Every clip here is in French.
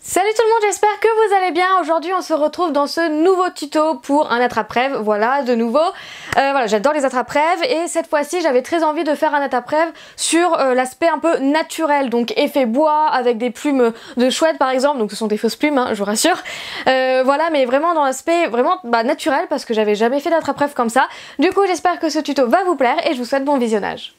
Salut tout le monde, j'espère que vous allez bien. Aujourd'hui on se retrouve dans ce nouveau tuto pour un attrape-rêve. Voilà, de nouveau. Voilà, j'adore les attrape-rêves et cette fois-ci j'avais très envie de faire un attrape-rêve sur l'aspect un peu naturel. Donc effet bois avec des plumes de chouette par exemple. Donc ce sont des fausses plumes, hein, je vous rassure. Voilà, mais vraiment dans l'aspect vraiment naturel parce que j'avais jamais fait d'attrape-rêve comme ça. Du coup j'espère que ce tuto va vous plaire et je vous souhaite bon visionnage.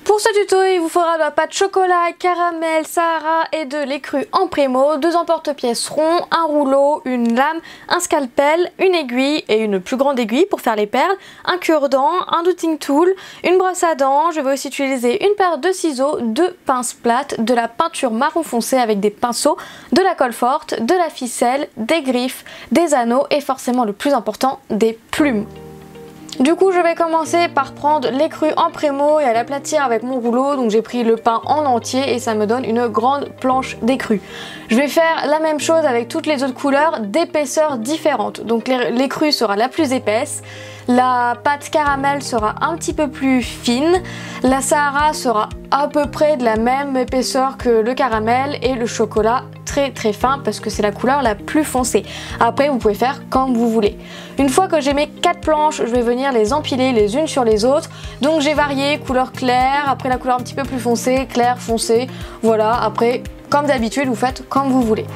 Pour ce tuto, il vous faudra de la pâte chocolat, caramel, Sahara et de lait cru en prémo, 2 emporte-pièces ronds, un rouleau, une lame, un scalpel, une aiguille et une plus grande aiguille pour faire les perles, un cure-dent, un dotting tool, une brosse à dents, je vais aussi utiliser une paire de ciseaux, 2 pinces plates, de la peinture marron foncé avec des pinceaux, de la colle forte, de la ficelle, des griffes, des anneaux et forcément le plus important, des plumes. Du coup je vais commencer par prendre les crus en prémo et à l'aplatir avec mon rouleau. Donc j'ai pris le pain en entier et ça me donne une grande planche d'écrue. Je vais faire la même chose avec toutes les autres couleurs d'épaisseur différentes. Donc l'écrue sera la plus épaisse, la pâte caramel sera un petit peu plus fine, la Sahara sera à peu près de la même épaisseur que le caramel et le chocolat très fin parce que c'est la couleur la plus foncée. Après vous pouvez faire comme vous voulez. Une fois que j'ai mes 4 planches, je vais venir les empiler les unes sur les autres. Donc j'ai varié couleur claire, après la couleur un petit peu plus foncée, claire, foncée. Voilà, après comme d'habitude vous faites comme vous voulez.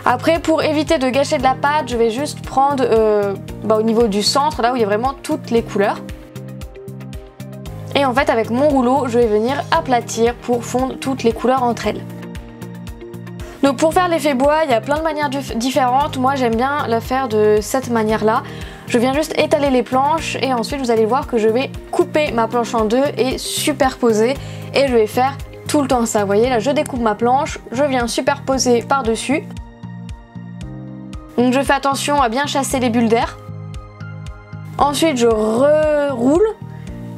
Après pour éviter de gâcher de la pâte, je vais juste prendre au niveau du centre, là où il y a vraiment toutes les couleurs. Et en fait avec mon rouleau, je vais venir aplatir pour fondre toutes les couleurs entre elles. Donc pour faire l'effet bois, il y a plein de manières différentes. Moi j'aime bien la faire de cette manière là. Je viens juste étaler les planches et ensuite vous allez voir que je vais couper ma planche en deux et superposer. Et je vais faire tout le temps ça. Vous voyez là je découpe ma planche, je viens superposer par dessus. Donc je fais attention à bien chasser les bulles d'air. Ensuite je reroule,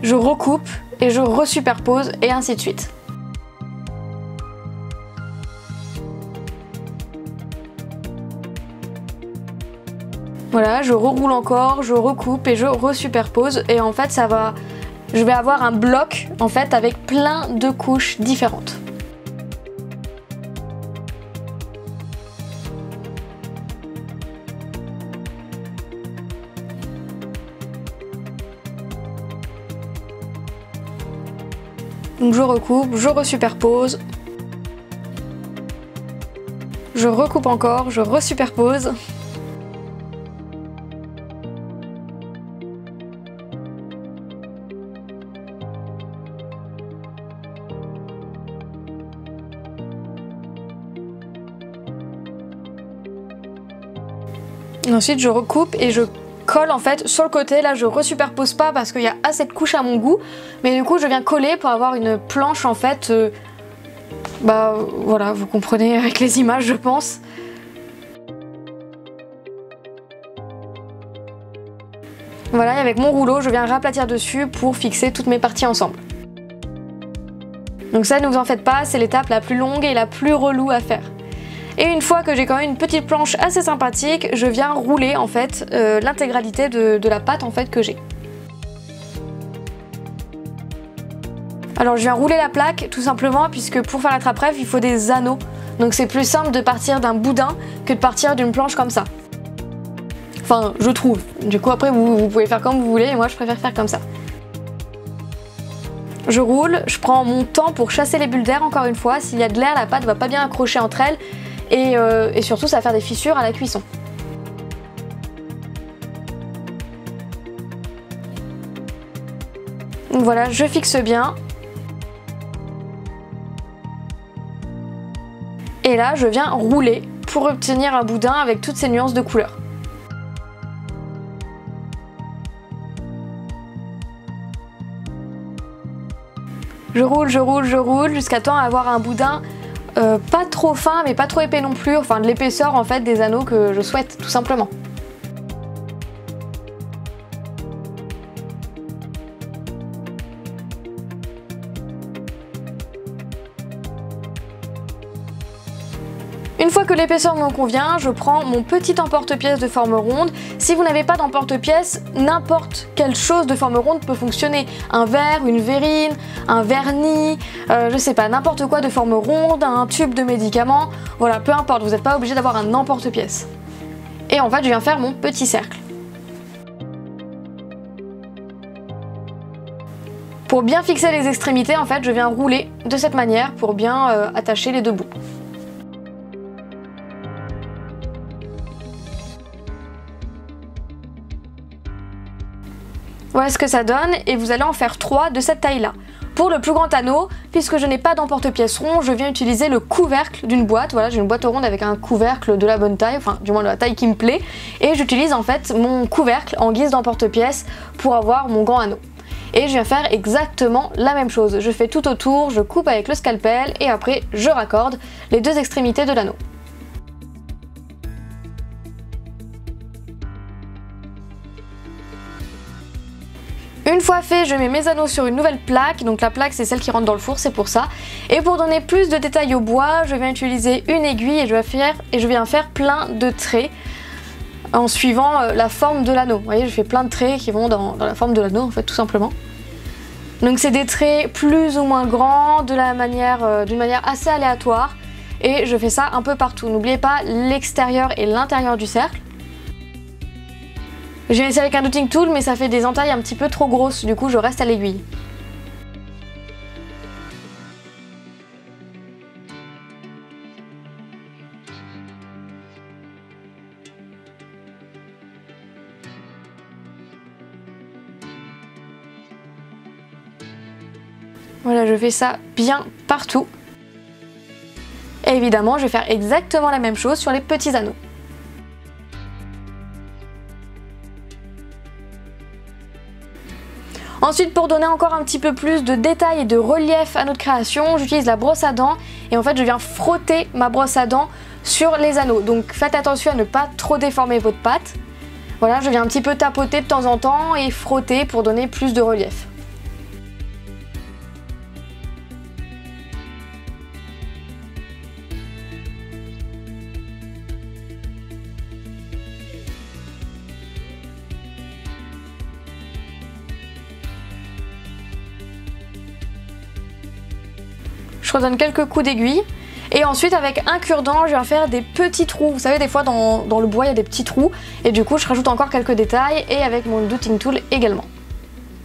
je recoupe et je resuperpose et ainsi de suite. Voilà, je reroule encore, je recoupe et je resuperpose et en fait je vais avoir un bloc en fait avec plein de couches différentes. Donc je recoupe, je resuperpose, je recoupe encore, je resuperpose. Ensuite je recoupe et je colle en fait sur le côté. Là je resuperpose pas parce qu'il y a assez de couches à mon goût, mais du coup je viens coller pour avoir une planche en fait voilà, vous comprenez avec les images je pense. Voilà, et avec mon rouleau je viens raplatir dessus pour fixer toutes mes parties ensemble. Donc ça ne vous en faites pas, c'est l'étape la plus longue et la plus relou à faire. Et une fois que j'ai quand même une petite planche assez sympathique, je viens rouler en fait l'intégralité de la pâte en fait que j'ai. Alors je viens rouler la plaque tout simplement puisque pour faire l'attrape-rêve il faut des anneaux. Donc c'est plus simple de partir d'un boudin que de partir d'une planche comme ça. Enfin je trouve. Du coup après vous pouvez faire comme vous voulez et moi je préfère faire comme ça. Je roule, je prends mon temps pour chasser les bulles d'air encore une fois. S'il y a de l'air, la pâte va pas bien accrocher entre elles. Et surtout ça va faire des fissures à la cuisson. Donc voilà, je fixe bien. Et là je viens rouler pour obtenir un boudin avec toutes ces nuances de couleurs. Je roule jusqu'à temps à avoir un boudin pas trop fin mais pas trop épais non plus, enfin de l'épaisseur en fait des anneaux que je souhaite tout simplement. Une Une fois que l'épaisseur me convient, je prends mon petit emporte-pièce de forme ronde. Si vous n'avez pas d'emporte-pièce, n'importe quelle chose de forme ronde peut fonctionner. Un verre, une verrine, un vernis, je sais pas, n'importe quoi de forme ronde, un tube de médicaments, voilà, peu importe, vous n'êtes pas obligé d'avoir un emporte-pièce. Et en fait, je viens faire mon petit cercle. Pour bien fixer les extrémités, en fait, je viens rouler de cette manière pour bien attacher les deux bouts. Voilà ce que ça donne et vous allez en faire 3 de cette taille-là. Pour le plus grand anneau, puisque je n'ai pas d'emporte-pièce rond, je viens utiliser le couvercle d'une boîte. Voilà, j'ai une boîte ronde avec un couvercle de la bonne taille, enfin du moins de la taille qui me plaît. Et j'utilise en fait mon couvercle en guise d'emporte-pièce pour avoir mon grand anneau. Et je viens faire exactement la même chose. Je fais tout autour, je coupe avec le scalpel et après je raccorde les deux extrémités de l'anneau. Une fois fait, je mets mes anneaux sur une nouvelle plaque, donc la plaque c'est celle qui rentre dans le four, c'est pour ça. Et pour donner plus de détails au bois, je viens utiliser une aiguille et je viens faire plein de traits en suivant la forme de l'anneau. Vous voyez, je fais plein de traits qui vont dans la forme de l'anneau en fait, tout simplement. Donc c'est des traits plus ou moins grands, d'une manière assez aléatoire. Et je fais ça un peu partout. N'oubliez pas l'extérieur et l'intérieur du cercle. J'ai essayé avec un dotting tool mais ça fait des entailles un petit peu trop grosses, du coup je reste à l'aiguille. Voilà, je fais ça bien partout. Et évidemment, je vais faire exactement la même chose sur les petits anneaux. Ensuite, pour donner encore un petit peu plus de détails et de relief à notre création, j'utilise la brosse à dents et en fait je viens frotter ma brosse à dents sur les anneaux. Donc faites attention à ne pas trop déformer votre pâte. Voilà, je viens un petit peu tapoter de temps en temps et frotter pour donner plus de relief. Je redonne quelques coups d'aiguille et ensuite avec un cure-dent je viens faire des petits trous. Vous savez, des fois dans le bois il y a des petits trous et du coup je rajoute encore quelques détails et avec mon dotting tool également.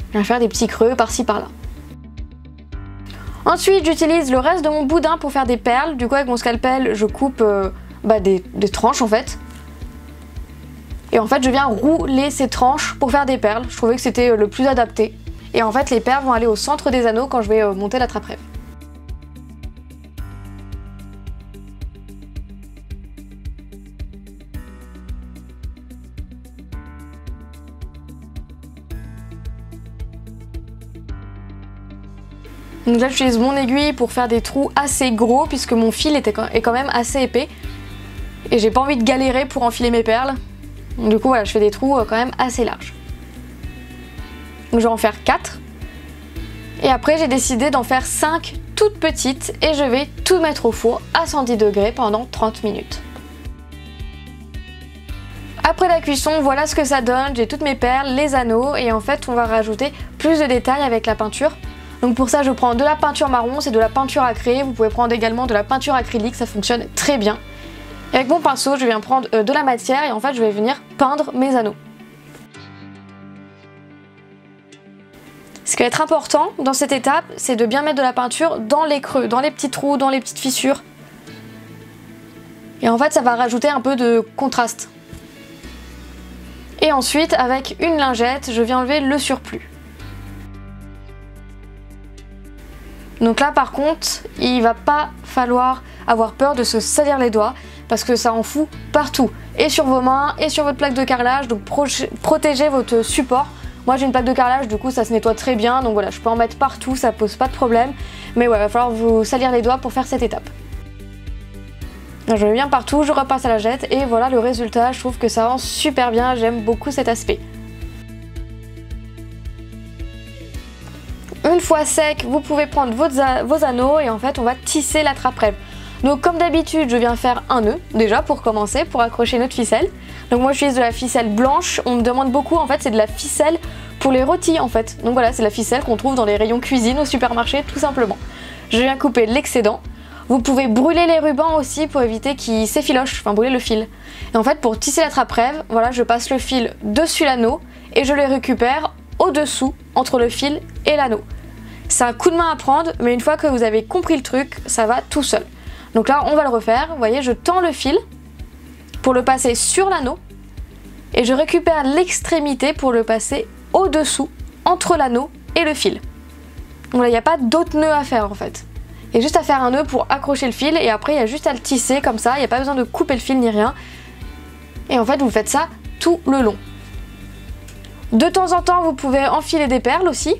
Je viens faire des petits creux par-ci par-là. Ensuite j'utilise le reste de mon boudin pour faire des perles. Du coup avec mon scalpel je coupe des tranches en fait. Et en fait je viens rouler ces tranches pour faire des perles. Je trouvais que c'était le plus adapté. Et en fait les perles vont aller au centre des anneaux quand je vais monter la trappe rêve. Donc là j'utilise mon aiguille pour faire des trous assez gros puisque mon fil est quand même assez épais. Et j'ai pas envie de galérer pour enfiler mes perles. Donc, du coup voilà, je fais des trous quand même assez larges. Donc je vais en faire 4. Et après j'ai décidé d'en faire 5 toutes petites et je vais tout mettre au four à 110 degrés pendant 30 minutes. Après la cuisson, voilà ce que ça donne. J'ai toutes mes perles, les anneaux et en fait on va rajouter plus de détails avec la peinture. Donc pour ça je prends de la peinture marron, c'est de la peinture à créer, vous pouvez prendre également de la peinture acrylique, ça fonctionne très bien. Et avec mon pinceau je viens prendre de la matière et en fait je vais venir peindre mes anneaux. Ce qui va être important dans cette étape, c'est de bien mettre de la peinture dans les creux, dans les petits trous, dans les petites fissures. Et en fait ça va rajouter un peu de contraste. Et ensuite avec une lingette, je viens enlever le surplus. Donc là par contre, il va pas falloir avoir peur de se salir les doigts parce que ça en fout partout. Et sur vos mains et sur votre plaque de carrelage, donc protégez votre support. Moi j'ai une plaque de carrelage, du coup ça se nettoie très bien, donc voilà, je peux en mettre partout, ça pose pas de problème. Mais ouais, il va falloir vous salir les doigts pour faire cette étape. Donc, je mets bien partout, je repasse à la jette et voilà le résultat, je trouve que ça rend super bien, j'aime beaucoup cet aspect. Une fois sec, vous pouvez prendre vos anneaux et en fait on va tisser la trappe rêve. Donc comme d'habitude, je viens faire un nœud déjà pour commencer, pour accrocher notre ficelle. Donc moi j'utilise de la ficelle blanche, on me demande beaucoup, en fait c'est de la ficelle pour les rôtis en fait. Donc voilà, c'est la ficelle qu'on trouve dans les rayons cuisine au supermarché tout simplement. Je viens couper l'excédent. Vous pouvez brûler les rubans aussi pour éviter qu'ils s'effilochent, enfin brûler le fil. Et en fait pour tisser l'attrape-rêve, voilà, je passe le fil dessus l'anneau et je le récupère au-dessous entre le fil et l'anneau. C'est un coup de main à prendre, mais une fois que vous avez compris le truc, ça va tout seul. Donc là on va le refaire, vous voyez, je tends le fil pour le passer sur l'anneau et je récupère l'extrémité pour le passer au-dessous entre l'anneau et le fil. Donc là il n'y a pas d'autre nœud à faire en fait. Il y a juste à faire un nœud pour accrocher le fil et après il y a juste à le tisser comme ça, il n'y a pas besoin de couper le fil ni rien. Et en fait vous faites ça tout le long. De temps en temps vous pouvez enfiler des perles aussi.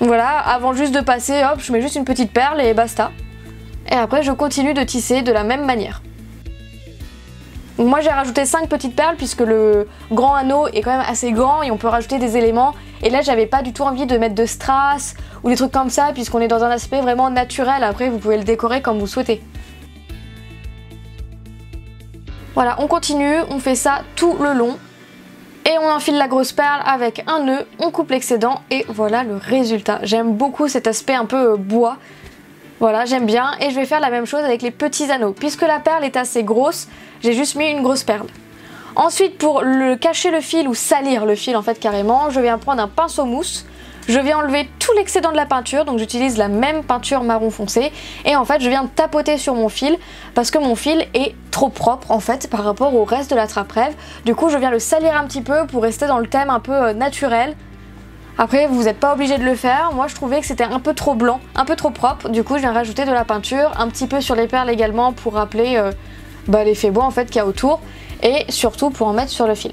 Voilà, avant juste de passer, hop, je mets juste une petite perle et basta. Et après je continue de tisser de la même manière. Moi j'ai rajouté 5 petites perles puisque le grand anneau est quand même assez grand et on peut rajouter des éléments. Et là j'avais pas du tout envie de mettre de strass ou des trucs comme ça puisqu'on est dans un aspect vraiment naturel. Après vous pouvez le décorer comme vous souhaitez. Voilà, on continue, on fait ça tout le long. Et on enfile la grosse perle avec un nœud, on coupe l'excédent et voilà le résultat. J'aime beaucoup cet aspect un peu bois. Voilà, j'aime bien et je vais faire la même chose avec les petits anneaux. Puisque la perle est assez grosse, j'ai juste mis une grosse perle. Ensuite, pour cacher le fil ou salir le fil en fait carrément, je viens prendre un pinceau mousse. Je viens enlever tout l'excédent de la peinture, donc j'utilise la même peinture marron foncé. Et en fait, je viens tapoter sur mon fil parce que mon fil est trop propre en fait par rapport au reste de l'attrape-rêve. Du coup, je viens le salir un petit peu pour rester dans le thème un peu naturel. Après vous n'êtes pas obligé de le faire, moi je trouvais que c'était un peu trop blanc, un peu trop propre, du coup je viens rajouter de la peinture, un petit peu sur les perles également pour rappeler l'effet bois en fait qu'il y a autour et surtout pour en mettre sur le fil.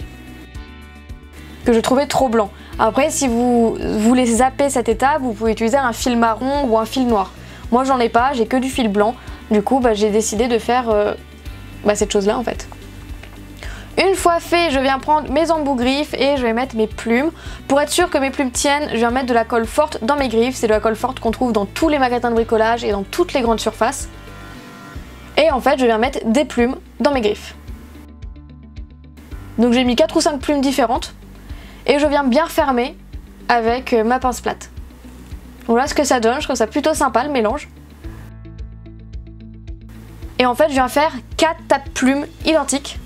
Que je trouvais trop blanc. Après si vous voulez zapper cette étape, vous pouvez utiliser un fil marron ou un fil noir. Moi j'en ai pas, j'ai que du fil blanc, du coup j'ai décidé de faire cette chose là en fait. Une fois fait, je viens prendre mes embouts griffes et je vais mettre mes plumes. Pour être sûr que mes plumes tiennent, je viens mettre de la colle forte dans mes griffes. C'est de la colle forte qu'on trouve dans tous les magasins de bricolage et dans toutes les grandes surfaces. Et en fait, je viens mettre des plumes dans mes griffes. Donc j'ai mis 4 ou 5 plumes différentes. Et je viens bien fermer avec ma pince plate. Voilà ce que ça donne, je trouve ça plutôt sympa le mélange. Et en fait, je viens faire 4 tas de plumes identiques.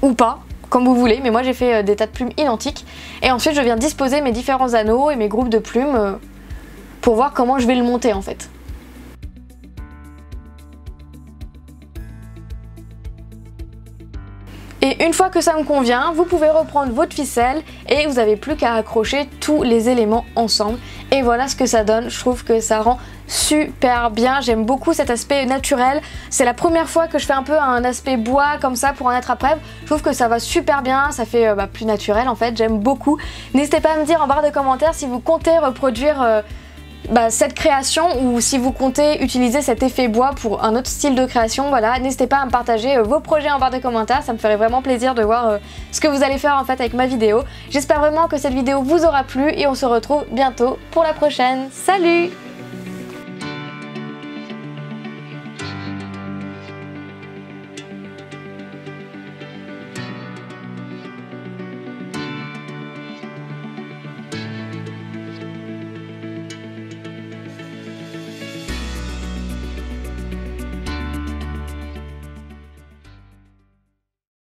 Ou pas, comme vous voulez, mais moi j'ai fait des tas de plumes identiques. Et ensuite je viens disposer mes différents anneaux et mes groupes de plumes pour voir comment je vais le monter en fait. Et une fois que ça me convient, vous pouvez reprendre votre ficelle et vous n'avez plus qu'à accrocher tous les éléments ensemble. Et voilà ce que ça donne, je trouve que ça rend super bien, j'aime beaucoup cet aspect naturel. C'est la première fois que je fais un peu un aspect bois comme ça pour un attrape-rêve. Je trouve que ça va super bien, ça fait plus naturel en fait, j'aime beaucoup. N'hésitez pas à me dire en barre de commentaires si vous comptez reproduire cette création ou si vous comptez utiliser cet effet bois pour un autre style de création. Voilà, n'hésitez pas à me partager vos projets en barre de commentaires, ça me ferait vraiment plaisir de voir ce que vous allez faire en fait avec ma vidéo. J'espère vraiment que cette vidéo vous aura plu et on se retrouve bientôt pour la prochaine. Salut!